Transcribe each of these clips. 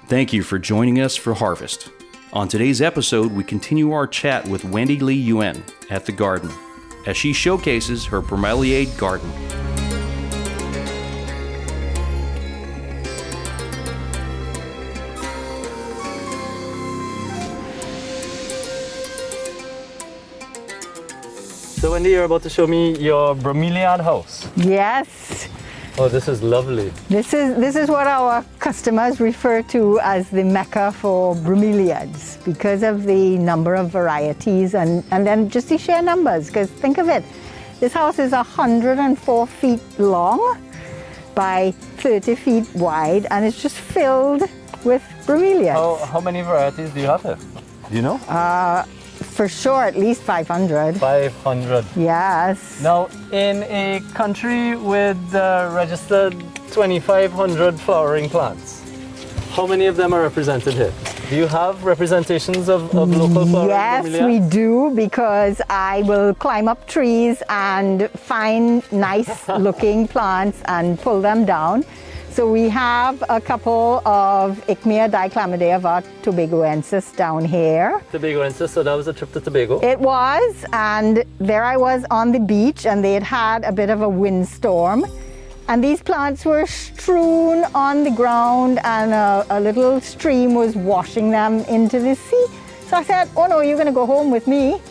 Thank you for joining us for Harvest. On today's episode, we continue our chat with Wendy Lee Yuen at The Garden as she showcases her bromeliad garden. So Wendy, you're about to show me your bromeliad house. Yes. Oh, this is lovely. This is what our customers refer to as the mecca for bromeliads because of the number of varieties and then just the sheer numbers. Because think of it, this house is 104 feet long by 30 feet wide, and it's just filled with bromeliads. How many varieties do you have here? Do you know? For sure, at least 500. 500. Yes. Now, in a country with registered 2,500 flowering plants, how many of them are represented here? Do you have representations of local flowering Yes, bromeliads? we do, because I will climb up trees and find nice looking plants and pull them down. So we have a couple of Ichmea diclamidae of our Tobagoensis down here. Tobagoensis, so that was a trip to Tobago? It was, and there I was on the beach, and they had had a bit of a windstorm. And these plants were strewn on the ground, and a little stream was washing them into the sea. So I said, oh no, you're going to go home with me.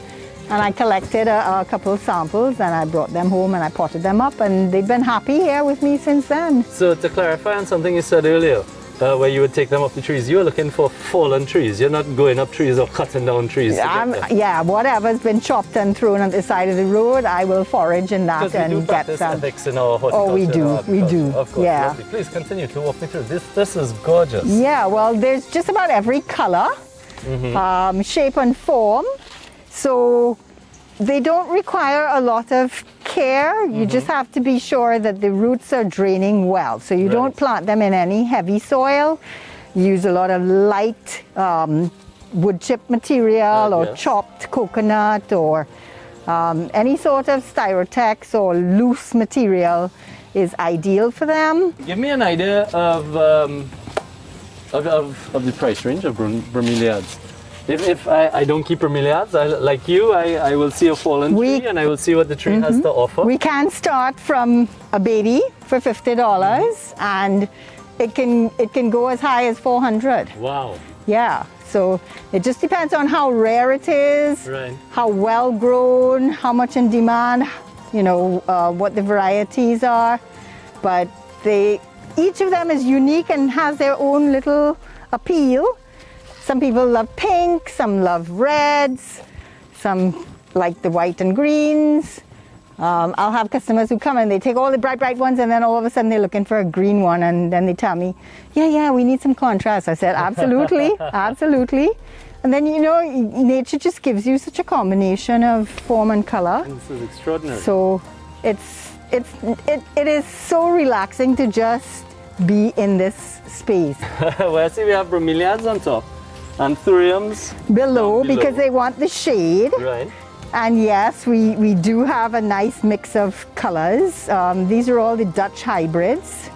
And I collected a couple of samples, and I brought them home and I potted them up, and they've been happy here with me since then. So to clarify on something you said earlier, where you would take them off the trees, you're looking for fallen trees. You're not going up trees or cutting down trees. Yeah, whatever's been chopped and thrown on the side of the road, I will forage in that and we do get practice some. ethics in our horticulture. Oh, we do. Of course, yeah. lovely. Please continue to walk me through. This is gorgeous. Yeah, well, there's just about every color, shape and form. So they don't require a lot of care. You just have to be sure that the roots are draining well. So you don't plant them in any heavy soil. Use a lot of light wood chip material or chopped coconut or any sort of Styrotex or loose material is ideal for them. Give me an idea of the price range of bromeliads. If I don't keep bromeliads, like you, I will see a fallen tree and I will see what the tree has to offer. We can start from a baby for $50 and it can go as high as $400. Wow. Yeah, so it just depends on how rare it is, how well grown, how much in demand, what the varieties are. But each of them is unique and has their own little appeal. Some people love pink, some love reds, some like the white and greens. I'll have customers who come and they take all the bright ones, and then all of a sudden they're looking for a green one, and then they tell me, yeah, we need some contrast. I said, absolutely, absolutely. And then, nature just gives you such a combination of form and color. This is extraordinary. So it is so relaxing to just be in this space. Well, I see we have bromeliads on top. Anthuriums below because they want the shade. Right. And yes, we do have a nice mix of colors. These are all the Dutch hybrids.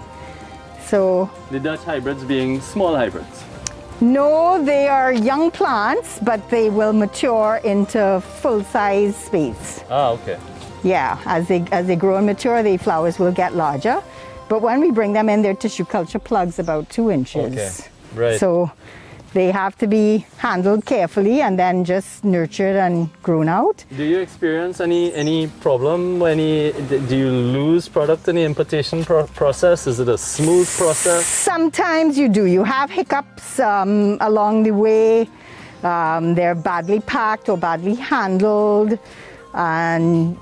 So the Dutch hybrids being small hybrids? No, they are young plants, but they will mature into full-size space. Ah, okay. Yeah, as they grow and mature, the flowers will get larger. But when we bring them in, they're tissue culture plugs about 2 inches. Okay, right. So they have to be handled carefully and then just nurtured and grown out. Do you experience any problem do you lose product in the importation process? Is it a smooth process? Sometimes you do. You have hiccups along the way. They're badly packed or badly handled, and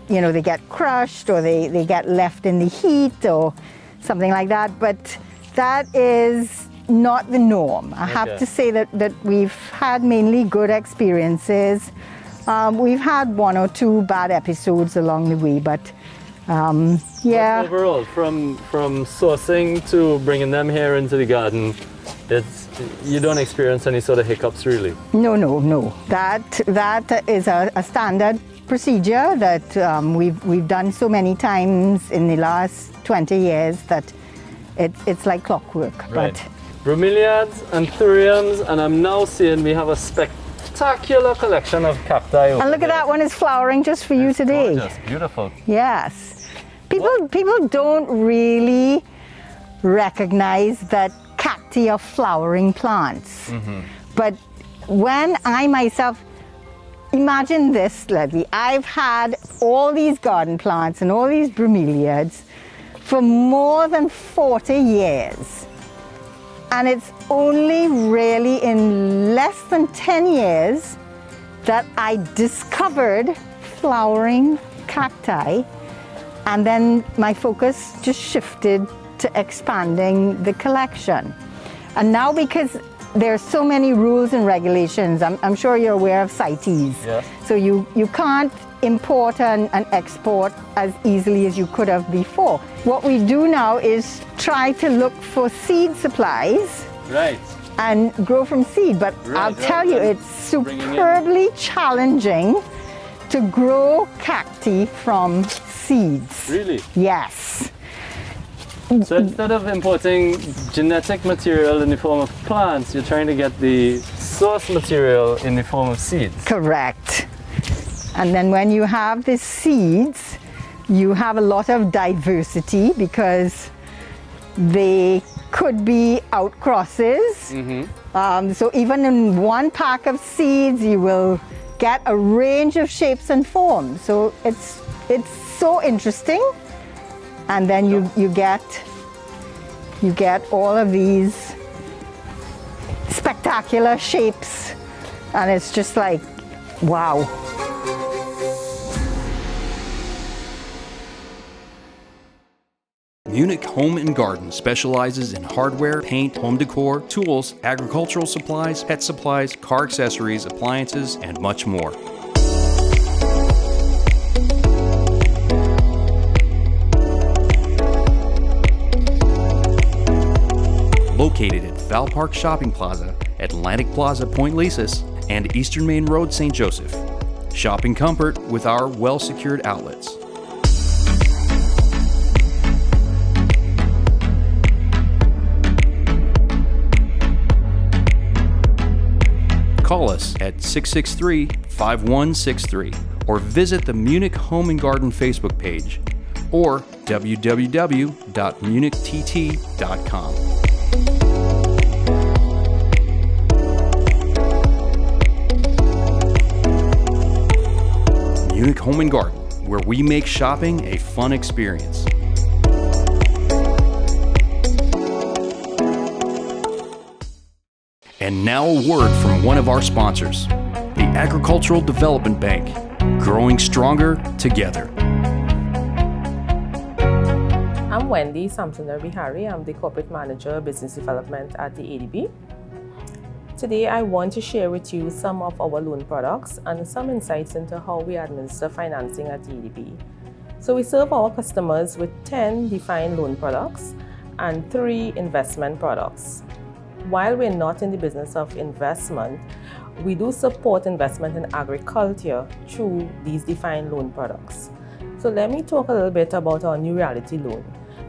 they get crushed or they get left in the heat or something like that. But that is not the norm. I have to say that we've had mainly good experiences. We've had 1 or 2 bad episodes along the way, but yeah. But overall, from sourcing to bringing them here into the garden, you don't experience any sort of hiccups, really? No. That is a standard procedure that we've done so many times in the last 20 years that it's like clockwork. Right. But Bromeliads, anthuriums, and I'm now seeing we have a spectacular collection of cacti. And look at that one is flowering just for you today. Gorgeous, beautiful. Yes. People don't really recognize that cacti are flowering plants. But when I myself, imagine this, Leslie, I've had all these garden plants and all these bromeliads for more than 40 years. And it's only really in less than 10 years that I discovered flowering cacti, and then my focus just shifted to expanding the collection. And now, because there are so many rules and regulations, I'm sure you're aware of CITES. Yes. So you can't import and export as easily as you could have before. What we do now is try to look for seed supplies Right. and grow from seed. But I'll tell you, it's superbly challenging to grow cacti from seeds. Really? Yes. So instead of importing genetic material in the form of plants, you're trying to get the source material in the form of seeds. Correct. And then when you have the seeds, you have a lot of diversity because they could be outcrosses. So even in one pack of seeds, you will get a range of shapes and forms. So it's so interesting. And then you get all of these spectacular shapes, and it's just like, wow. Munich Home and Garden specializes in hardware, paint, home decor, tools, agricultural supplies, pet supplies, car accessories, appliances, and much more. Located at Val Park Shopping Plaza, Atlantic Plaza Point Lisas, and Eastern Main Road, St. Joseph. Shopping comfort with our well-secured outlets. Call us at 663-5163 or visit the Munich Home and Garden Facebook page or www.munichtT.com. Munich Home and Garden, where we make shopping a fun experience. And now a word from one of our sponsors, the Agricultural Development Bank, growing stronger together. I'm Wendy Samson-Bihari. I'm the Corporate Manager of Business Development at the ADB. Today, I want to share with you some of our loan products and some insights into how we administer financing at the ADB. So we serve our customers with 10 defined loan products and 3 investment products. While we're not in the business of investment, we do support investment in agriculture through these defined loan products. So let me talk a little bit about our New Reality loan.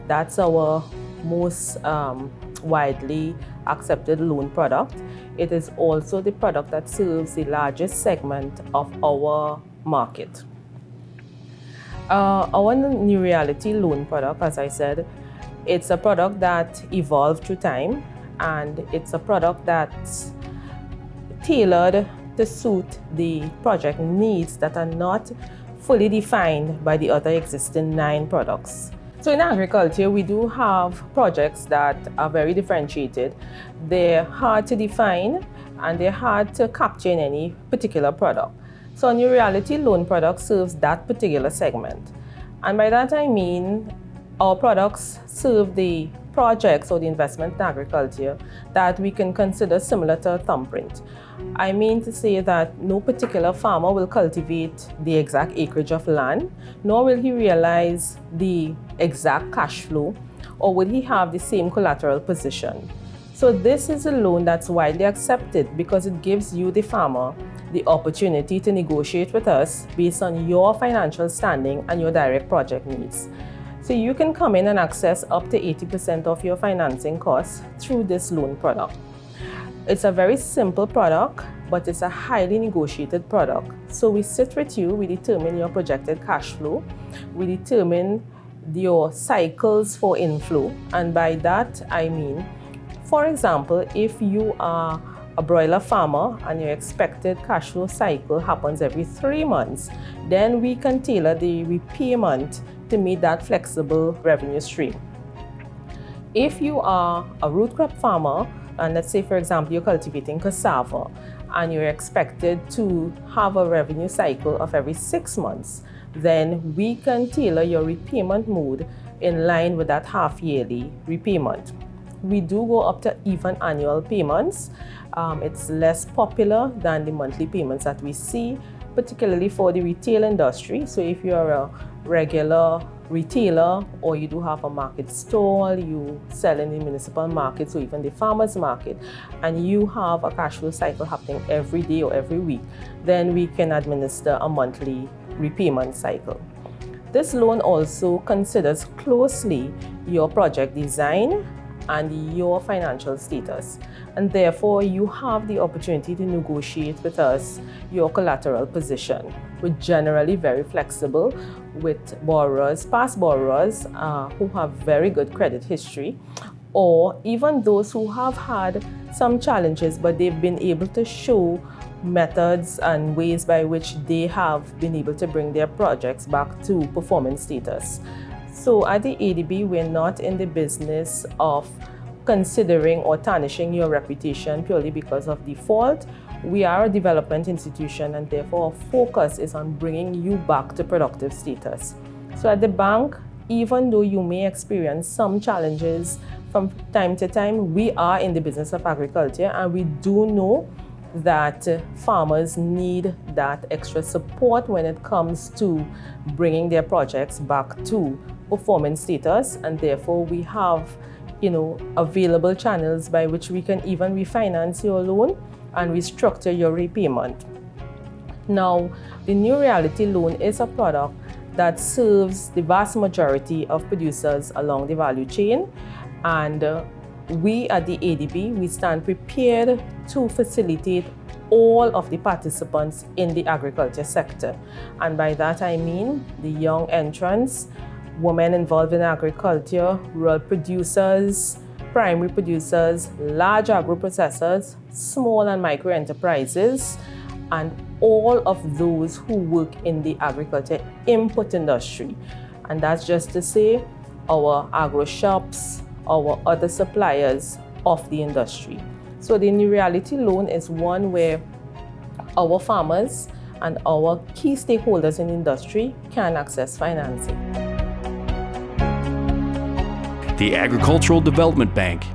That's our most widely accepted loan product. It is also the product that serves the largest segment of our market. Our New Reality loan product, as I said, it's a product that evolved through time, and it's a product that's tailored to suit the project needs that are not fully defined by the other existing 9 products. So in agriculture, we do have projects that are very differentiated. They're hard to define and they're hard to capture in any particular product. So a New Reality loan product serves that particular segment. And by that I mean our products serve the projects or the investment in agriculture that we can consider similar to a thumbprint. I mean to say that no particular farmer will cultivate the exact acreage of land, nor will he realize the exact cash flow, or would he have the same collateral position. So this is a loan that's widely accepted because it gives you, the farmer, the opportunity to negotiate with us based on your financial standing and your direct project needs. So you can come in and access up to 80% of your financing costs through this loan product. It's a very simple product, but it's a highly negotiated product. So we sit with you, we determine your projected cash flow, we determine your cycles for inflow, and by that I mean, for example, if you are a broiler farmer and your expected cash flow cycle happens every 3 months, then we can tailor the repayment to meet that flexible revenue stream. If you are a root crop farmer, and let's say, for example, you're cultivating cassava and you're expected to have a revenue cycle of every 6 months, then we can tailor your repayment mode in line with that half-yearly repayment. We do go up to even annual payments. It's less popular than the monthly payments that we see, particularly for the retail industry. So if you're a regular retailer or you do have a market stall, you sell in the municipal markets or even the farmers market, and you have a cash flow cycle happening every day or every week, then we can administer a monthly repayment cycle. This loan also considers closely your project design and your financial status, and therefore you have the opportunity to negotiate with us your collateral position. We're generally very flexible with borrowers, past borrowers who have very good credit history, or even those who have had some challenges, but they've been able to show methods and ways by which they have been able to bring their projects back to performance status. So at the ADB, we're not in the business of considering or tarnishing your reputation purely because of default. We are a development institution, and therefore our focus is on bringing you back to productive status. So at the bank, even though you may experience some challenges from time to time, we are in the business of agriculture, and we do know that farmers need that extra support when it comes to bringing their projects back to performance status, and therefore we have available channels by which we can even refinance your loan and restructure your repayment. Now, the New Reality Loan is a product that serves the vast majority of producers along the value chain, and we at the ADB, we stand prepared to facilitate all of the participants in the agriculture sector. And by that I mean the young entrants, women involved in agriculture, rural producers, primary producers, large agro-processors, small and micro enterprises, and all of those who work in the agriculture input industry. And that's just to say our agro shops, our other suppliers of the industry. So the New Reality Loan is one where our farmers and our key stakeholders in the industry can access financing. The Agricultural Development Bank,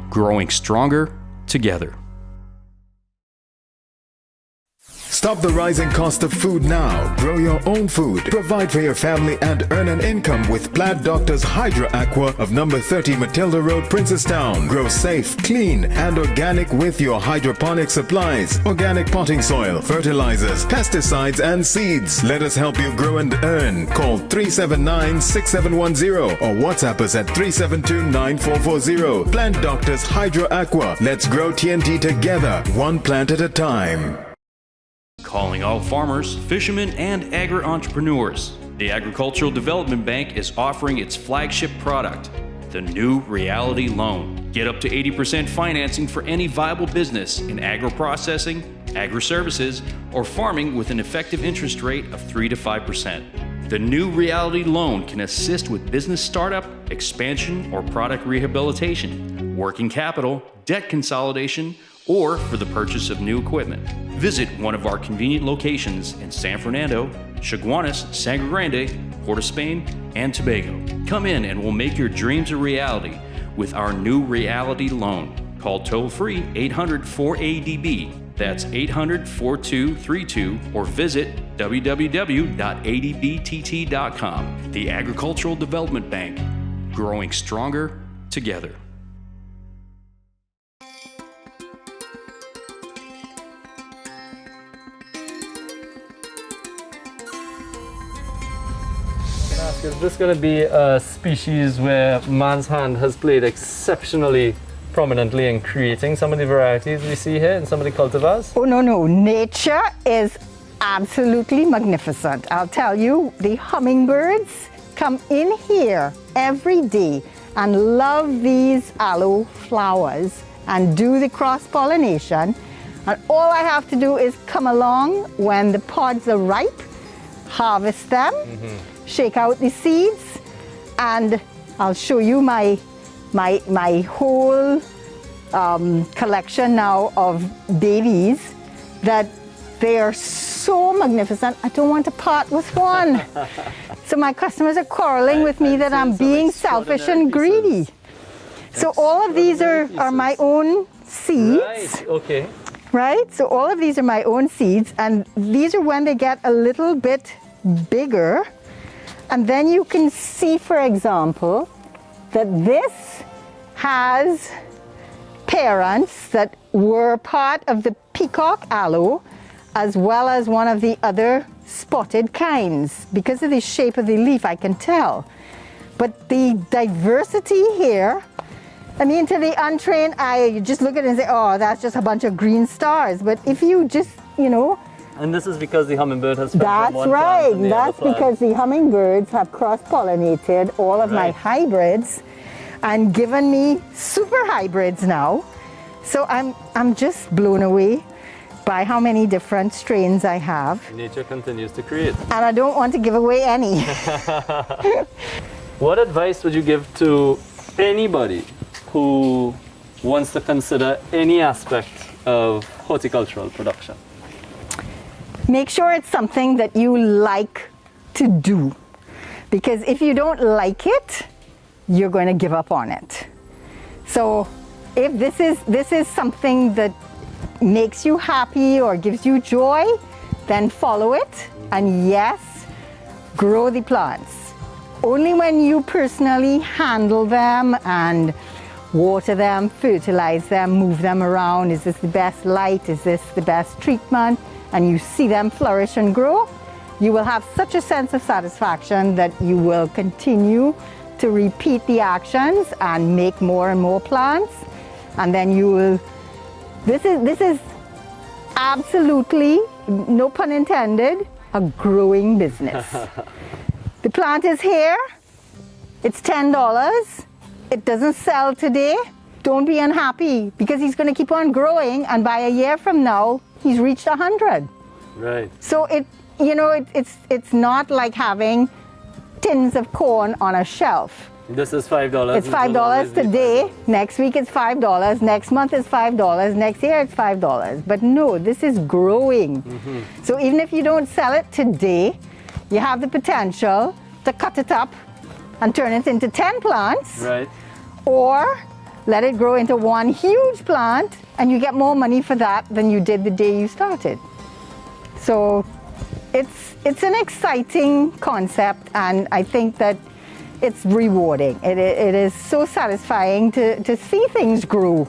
growing stronger together. Stop the rising cost of food now. Grow your own food. Provide for your family and earn an income with Plant Doctor's Hydro Aqua of number 30 Matilda Road, Princestown. Grow safe, clean, and organic with your hydroponic supplies, organic potting soil, fertilizers, pesticides, and seeds. Let us help you grow and earn. Call 379-6710 or WhatsApp us at 372-9440. Plant Doctor's Hydro Aqua. Let's grow TNT together, one plant at a time. Calling all farmers, fishermen, and agri-entrepreneurs. The Agricultural Development Bank is offering its flagship product, the New Reality Loan. Get up to 80% financing for any viable business in agro-processing, agri-services, or farming with an effective interest rate of 3 to 5%. The New Reality Loan can assist with business startup, expansion, or product rehabilitation, working capital, debt consolidation, or for the purchase of new equipment. Visit one of our convenient locations in San Fernando, Chaguanas, Sangre Grande, Port of Spain, and Tobago. Come in and we'll make your dreams a reality with our New Reality Loan. Call toll-free 800-4ADB. That's 800-4232, or visit www.adbtt.com. The Agricultural Development Bank, growing stronger together. ask, is this going to be a species where man's hand has played exceptionally prominently in creating some of the varieties we see here in some of the cultivars? Oh, no, no. Nature is absolutely magnificent. I'll tell you, the hummingbirds come in here every day and love these aloe flowers and do the cross-pollination. And all I have to do is come along when the pods are ripe, harvest them, shake out the seeds, and I'll show you my whole collection now of babies that they are so magnificent. I don't want to part with one. So my customers are quarreling with me that I'm being selfish and greedy. So all of these are my own seeds. Right, okay. Right? So all of these are my own seeds, and these are when they get a little bit bigger. And then you can see, for example, that this has parents that were part of the peacock aloe, as well as one of the other spotted kinds. Because of the shape of the leaf, I can tell. But the diversity here, I mean, to the untrained eye, you just look at it and say, oh, that's just a bunch of green stars. But if you just, you know. And this is because the hummingbird has spread That's from one right. plant to the That's other plant. because the hummingbirds have cross-pollinated all of my hybrids and given me super hybrids now. So I'm just blown away by how many different strains I have. Nature continues to create. And I don't want to give away any. What advice would you give to anybody who wants to consider any aspect of horticultural production? Make sure it's something that you like to do. Because if you don't like it, you're going to give up on it. So if this is something that makes you happy or gives you joy, then follow it. And yes, grow the plants. Only when you personally handle them and water them, fertilize them, move them around, is this the best light, is this the best treatment, and you see them flourish and grow, you will have such a sense of satisfaction that you will continue to repeat the actions and make more and more plants. And then you will, this is absolutely, no pun intended, a growing business. The plant is here, it's $10. It doesn't sell today. Don't be unhappy, because he's going to keep on growing, and by a year from now, he's reached 100. Right. So it's not like having tins of corn on a shelf. This is $5. It's $5 today. Next week it's $5. Next month it's $5. Next year it's $5. But no, this is growing. So even if you don't sell it today, you have the potential to cut it up and turn it into 10 plants. Right. Or let it grow into one huge plant, and you get more money for that than you did the day you started. So it's an exciting concept, and I think that it's rewarding. It is so satisfying to see things grow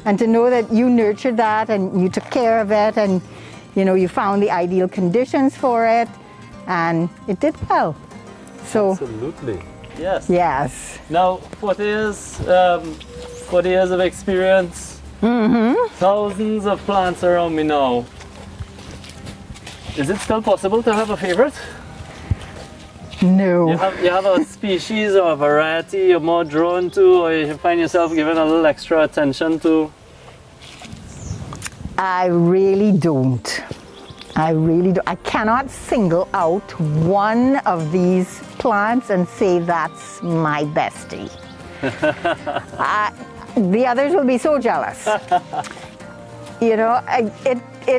and to know that you nurtured that and you took care of it, and you found the ideal conditions for it, and it did well. So Absolutely. Yes. yes. Now, 40 years of experience, thousands of plants around me now. Is it still possible to have a favorite? No. You have a species or a variety you're more drawn to, or you find yourself giving a little extra attention to? I really don't. I cannot single out one of these plants and say that's my bestie. The others will be so jealous. It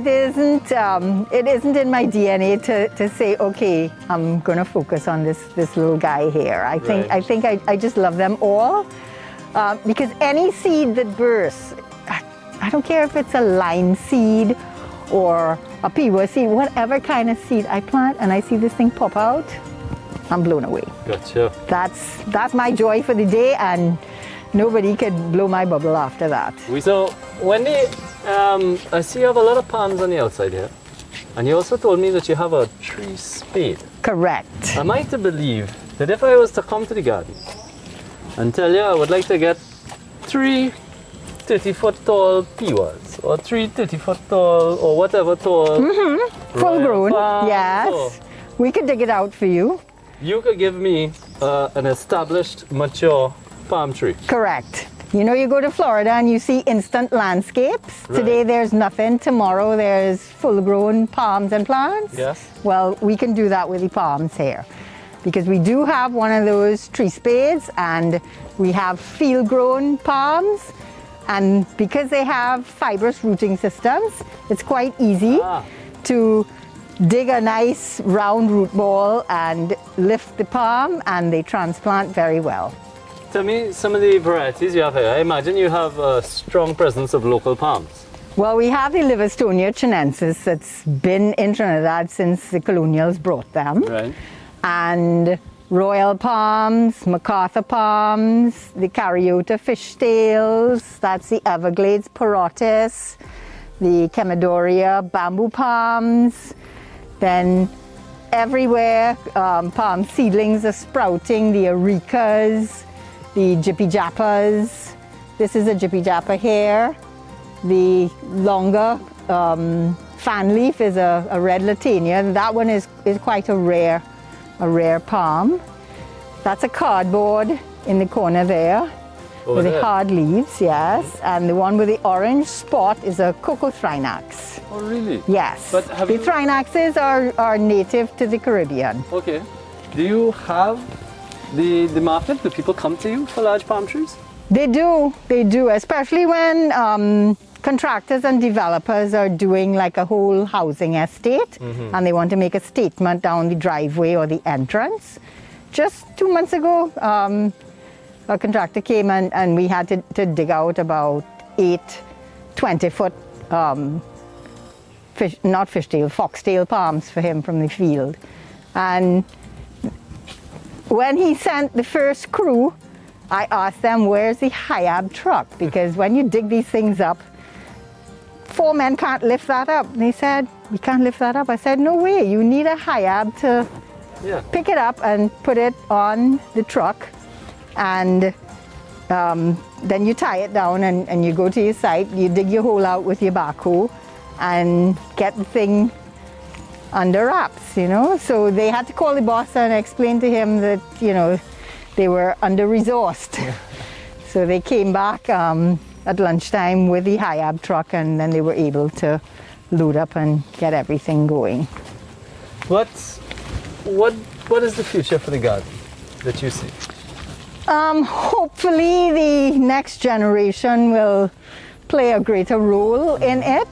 isn't in my DNA to say, okay, I'm gonna focus on this little guy here. I think I just love them all, because any seed that bursts, I don't care if it's a lime seed or a pea seed, whatever kind of seed I plant and I see this thing pop out, I'm blown away. Gotcha. That's my joy for the day, and nobody can blow my bubble after that. So, Wendy, I see you have a lot of palms on the outside here. And you also told me that you have a tree spade. Correct. Am I to believe that if I was to come to the garden and tell you I would like to get 3 30-foot tall pewas or 3 30-foot tall or whatever tall, Full grown, palms, yes. or We could dig it out for you. you could give me an established, mature palm tree. Correct. You know, you go to Florida and you see instant landscapes. Right. Today there's nothing. Tomorrow there's full-grown palms and plants. Yes. Well, we can do that with the palms here, because we do have one of those tree spades, and we have field-grown palms. And because they have fibrous rooting systems, it's quite easy to dig a nice round root ball and lift the palm, and they transplant very well. Tell me some of the varieties you have here. I imagine you have a strong presence of local palms. Well, we have the Liverstonia chinensis that's been in Trinidad since the colonials brought them. Right. And royal palms, MacArthur palms, the Cariota fishtails, that's the Everglades parotis, the Chemodoria bamboo palms. Then everywhere, palm seedlings are sprouting, the Arecas, the Jippy Jappas. This is a Jippy Jappa here. The longer fan leaf is a red latania. That one is quite a rare palm. That's a cardboard in the corner there. Over with the there. hard leaves, yes. And the one with the orange spot is a Cocothrinax. Oh, really? Yes. But have the you- Thrinaxes are native to the Caribbean. Okay. Do you have the market? Do people come to you for large palm trees? They do, especially when contractors and developers are doing like a whole housing estate and they want to make a statement down the driveway or the entrance. Just 2 months ago, a contractor came and we had to dig out about 8 20-foot foxtail palms for him from the field. And when he sent the first crew, I asked them, where's the HIAB truck? Because when you dig these things up, 4 men can't lift that up. And they said, we can't lift that up. I said, no way, you need a HIAB to pick it up and put it on the truck. And then you tie it down and you go to your site, you dig your hole out with your backhoe and get the thing under wraps, you know. So they had to call the boss and explain to him that, you know, they were under-resourced. So they came back at lunchtime with the HIAB truck, and then they were able to load up and get everything going. What is the future for the garden that you see? Hopefully the next generation will play a greater role in it,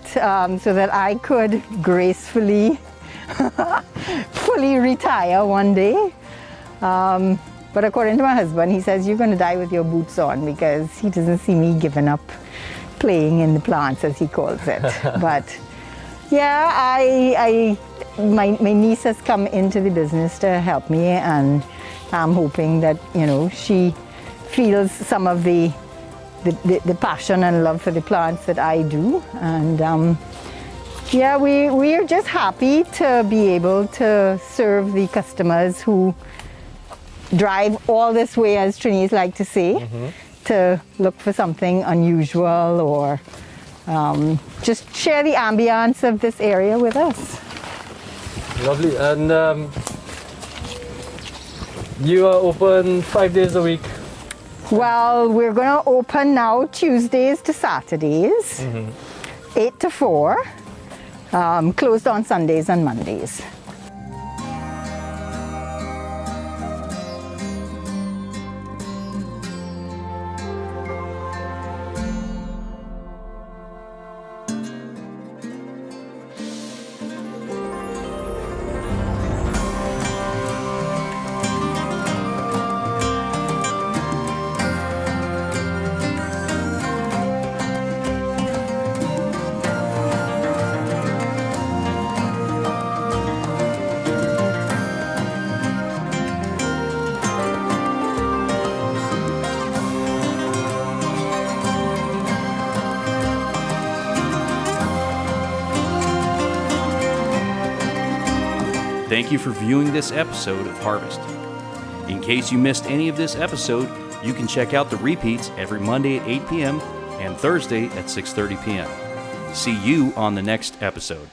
so that I could gracefully fully retire one day. But according to my husband, he says, you're going to die with your boots on, because he doesn't see me giving up playing in the plants, as he calls it. But yeah, my niece has come into the business to help me, and I'm hoping that, you know, she feels some of the passion and love for the plants that I do. And yeah, we are just happy to be able to serve the customers who drive all this way, as Trinis like to say, to look for something unusual or just share the ambience of this area with us. Lovely. And you are open 5 days a week? Well, we're going to open now Tuesdays to Saturdays, 8 to 4, closed on Sundays and Mondays. Thank you for viewing this episode of Harvest. In case you missed any of this episode, you can check out the repeats every Monday at 8 p.m. and Thursday at 6:30 p.m. See you on the next episode.